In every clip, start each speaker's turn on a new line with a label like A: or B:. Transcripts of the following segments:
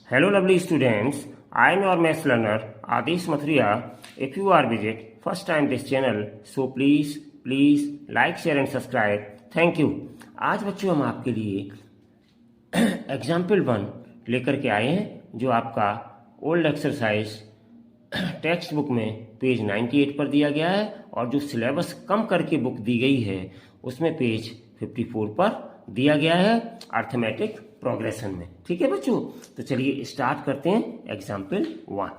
A: Hello lovely students, I am your maths learner Adesh Mathria. If you are visit first time this channel, so please like, share and subscribe. Thank you. आज बच्चों हम आपके लिए example 1 लेकर के आए हैं जो आपका ओल्ड एक्सरसाइज टेक्स्ट बुक में पेज 98 पर दिया गया है और जो सिलेबस कम करके बुक दी गई है उसमें पेज 54 पर दिया गया है अर्थमेटिक प्रोग्रेशन में। ठीक है बच्चों, तो चलिए स्टार्ट करते हैं एग्जाम्पल 1।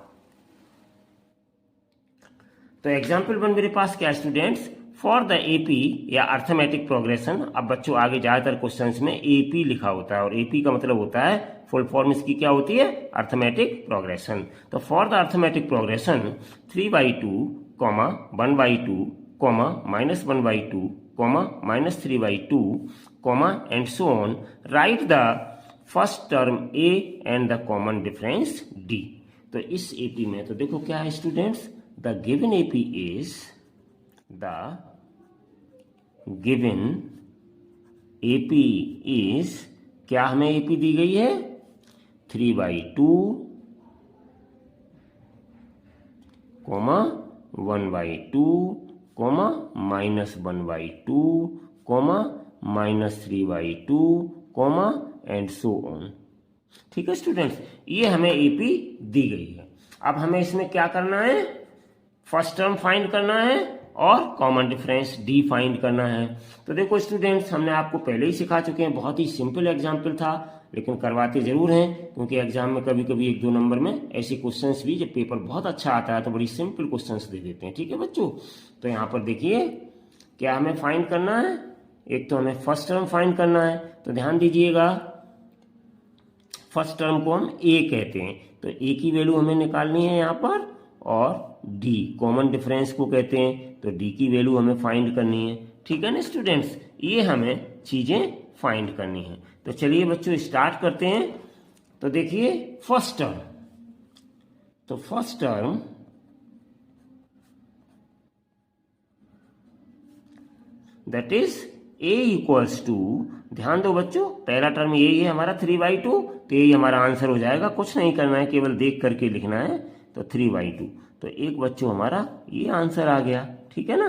A: तो एग्जाम्पल 1 मेरे पास क्या स्टूडेंट्स, फॉर द एपी या अर्थमेटिक प्रोग्रेशन। अब बच्चों आगे ज्यादातर क्वेश्चंस में एपी लिखा होता है और एपी का मतलब होता है फुल फॉर्म इसकी क्या होती है, अर्थमेटिक प्रोग्रेशन। तो for the arithmetic progression 3/2, 1/2, -1/2, -3/2, and so on, write the first term A and the common difference D। तो इस AP में तो देखो क्या है students, the given AP is क्या हमें AP दी गई है 3/2, 1/2, -1/2, -3/2, एंड सो ऑन। ठीक है स्टूडेंट्स, ये हमें एपी दी गई है। अब हमें इसमें क्या करना है, फर्स्ट टर्म फाइंड करना है और कॉमन डिफरेंस डी फाइंड करना है। तो देखो स्टूडेंट्स, हमने आपको पहले ही सिखा चुके हैं, बहुत ही सिंपल एग्जाम्पल था लेकिन करवाते जरूर हैं क्योंकि एग्जाम में कभी कभी 1-2 नंबर में ऐसे क्वेश्चंस भी, जब पेपर बहुत अच्छा आता है तो बड़ी सिंपल क्वेश्चंस दे देते हैं। ठीक है बच्चों, तो यहाँ पर देखिए क्या हमें फाइंड करना है, एक तो हमें फर्स्ट टर्म फाइंड करना है। तो ध्यान दीजिएगा, फर्स्ट टर्म को हम ए कहते हैं, तो ए की वैल्यू हमें निकालनी है यहाँ पर, और डी कॉमन डिफरेंस को कहते हैं, तो डी की वैल्यू हमें फाइंड करनी है। ठीक है ना स्टूडेंट्स, ये हमें चीजें फाइंड करनी है। तो चलिए बच्चों स्टार्ट करते हैं। तो देखिए फर्स्ट टर्म, तो first term that is a equals to, ध्यान दो बच्चों पहला टर्म यही है हमारा 3/2, तो यही हमारा आंसर हो जाएगा, कुछ नहीं करना है केवल देख करके लिखना है। तो 3/2, तो एक बच्चों हमारा ये आंसर आ गया। ठीक है ना,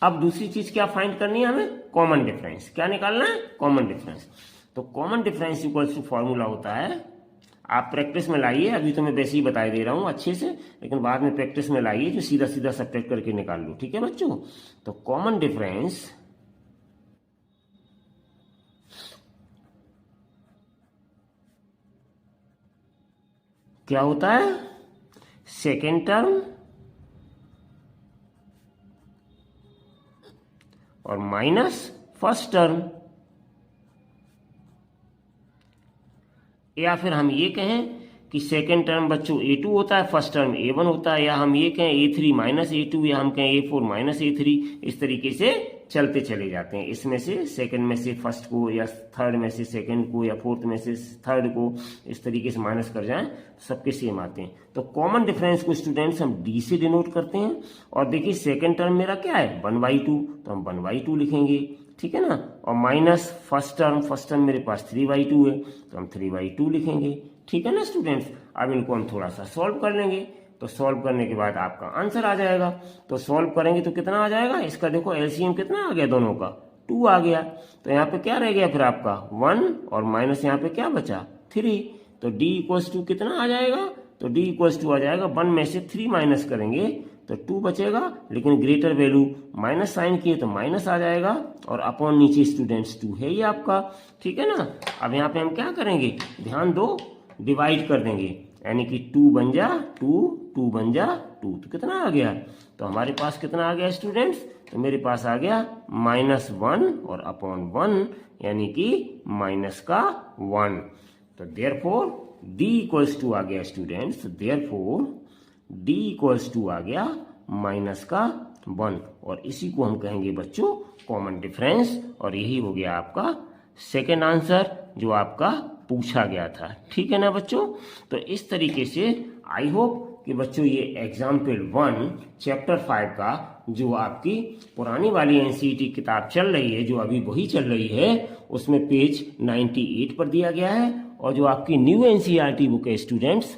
A: अब दूसरी चीज क्या फाइंड करनी है हमें, कॉमन डिफरेंस। क्या निकालना है, कॉमन डिफरेंस। तो common difference equals to formula होता है, आप प्रैक्टिस में लाइए, अभी तो मैं वैसे ही बता दे रहा हूं अच्छे से, लेकिन बाद में प्रैक्टिस में लाइए जो सीधा सीधा सब्ट्रैक्ट करके निकाल लो। ठीक है बच्चों, तो कॉमन डिफरेंस क्या होता है, सेकेंड टर्म और माइनस फर्स्ट टर्म, या फिर हम ये कहें कि सेकेंड टर्म बच्चों A2 होता है, फर्स्ट टर्म A1 होता है, या हम ये कहें A3 - A2, या हम कहें A4 - A3। इस तरीके से चलते चले जाते हैं, इसमें से सेकेंड में से फर्स्ट को, या थर्ड में से सेकेंड को, या फोर्थ में से थर्ड को, इस तरीके से माइनस कर जाएं, सबके सेम आते हैं। तो कॉमन डिफरेंस को स्टूडेंट्स हम डी से डिनोट करते हैं। और देखिए सेकेंड टर्म मेरा क्या है 1/2, तो हम 1/2 लिखेंगे। ठीक है ना, और माइनस फर्स्ट टर्म मेरे पास 3/2 है, तो हम 3/2 लिखेंगे। ठीक है ना स्टूडेंट्स, अब इनको हम थोड़ा सा सॉल्व कर लेंगे, तो सॉल्व करने के बाद आपका आंसर आ जाएगा। तो सॉल्व करेंगे तो कितना आ जाएगा, इसका देखो एलसीएम कितना आ गया, दोनों का 2 आ गया। तो यहाँ पे क्या रह गया फिर आपका 1, और माइनस यहाँ पे क्या बचा 3। तो डी इक्वल्स टू कितना आ जाएगा, तो डी इक्वल्स टू आ जाएगा 1 में से 3 माइनस करेंगे तो 2 बचेगा, लेकिन ग्रेटर वैल्यू माइनस साइन किए तो माइनस आ जाएगा, और अपॉन नीचे स्टूडेंट्स 2 है ये आपका। ठीक है ना, अब यहाँ पे हम क्या करेंगे, ध्यान दो, डिवाइड कर देंगे, यानी कि 2 बन जा 2, 2 बन जा 2, तो कितना आ गया, तो हमारे पास कितना आ गया स्टूडेंट्स, तो मेरे पास आ गया -1 और अपॉन 1, यानी कि माइनस का 1। तो देयरफॉर डी इक्वल्स टू आ गया students, therefore D equals to आ गया माइनस का 1, और इसी को हम कहेंगे बच्चों कॉमन डिफरेंस, और यही हो गया आपका सेकेंड आंसर जो आपका पूछा गया था। ठीक है ना बच्चों, तो इस तरीके से आई होप कि बच्चों ये एग्जाम्पल 1 चैप्टर 5 का जो आपकी पुरानी वाली एनसीईआरटी किताब चल रही है, जो अभी वही चल रही है, उसमें पेज 98 पर दिया गया है। और जो आपकी न्यू एनसीईआरटी बुक है स्टूडेंट्स,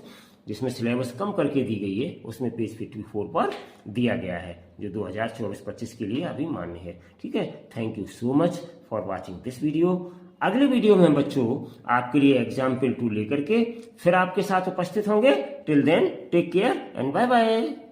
A: जिसमें सिलेबस कम करके दी गई है, उसमें पेज 54 पर दिया गया है, जो 2024-25 के लिए अभी मान्य है। ठीक है, thank you so much for watching this video. अगले वीडियो में बच्चों आपके लिए एग्जाम्पल 2 लेकर के फिर आपके साथ उपस्थित होंगे। Till then take care and bye bye.